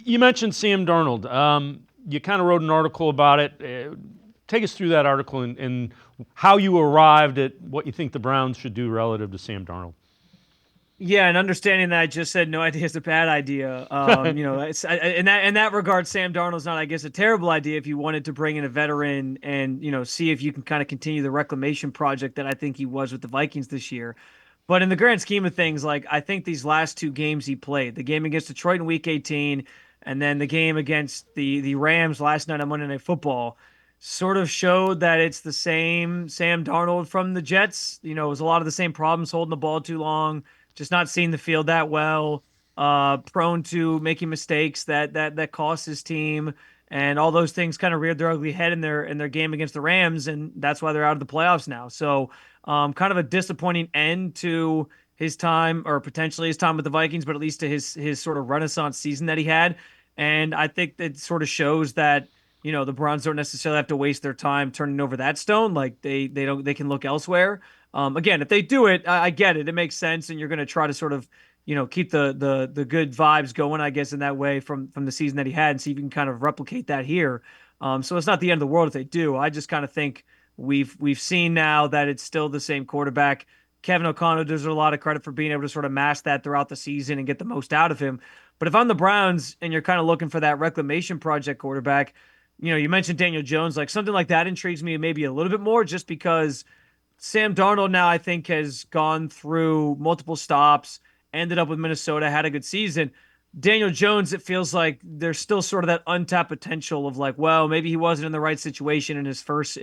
You mentioned Sam Darnold. You kind of wrote an article about it. Take us through that article and how you arrived at what you think the Browns should do relative to Sam Darnold. Yeah, and understanding that I just said no idea is a bad idea. In that regard, Sam Darnold's not, I guess, a terrible idea if you wanted to bring in a veteran and see if you can kind of continue the reclamation project that I think he was with the Vikings this year. But in the grand scheme of things, like I think these last two games he played, the game against Detroit in Week 18, and then the game against the Rams last night on Monday Night Football, sort of showed that it's the same Sam Darnold from the Jets. It was a lot of the same problems holding the ball too long, just not seeing the field that well, prone to making mistakes that cost his team, and all those things kind of reared their ugly head in their game against the Rams, and that's why they're out of the playoffs now. So, kind of a disappointing end to his time, or potentially his time with the Vikings, but at least to his sort of renaissance season that he had. And I think that sort of shows that the Browns don't necessarily have to waste their time turning over that stone. Like they can look elsewhere. Again, if they do it, I get it. It makes sense, and you're going to try to sort of, keep the good vibes going, I guess, in that way from the season that he had, and see if you can kind of replicate that here. So it's not the end of the world if they do. I just kind of think we've seen now that it's still the same quarterback. Kevin O'Connell deserves a lot of credit for being able to sort of mask that throughout the season and get the most out of him. But if I'm the Browns and you're kind of looking for that reclamation project quarterback, you mentioned Daniel Jones, like something like that intrigues me maybe a little bit more, just because Sam Darnold now I think has gone through multiple stops, ended up with Minnesota, had a good season. Daniel Jones, it feels like there's still sort of that untapped potential of like, well, maybe he wasn't in the right situation in his first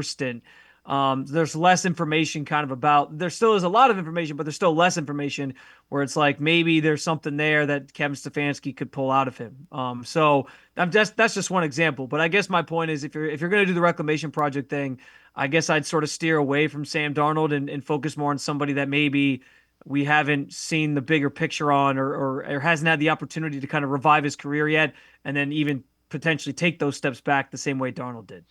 stint. There's less information kind of about. There still is a lot of information, but there's still less information where it's like maybe there's something there that Kevin Stefanski could pull out of him. So that's just one example. But I guess my point is, if you're going to do the reclamation project thing, I guess I'd sort of steer away from Sam Darnold and focus more on somebody that maybe we haven't seen the bigger picture on, or hasn't had the opportunity to kind of revive his career yet, and then even potentially take those steps back the same way Darnold did.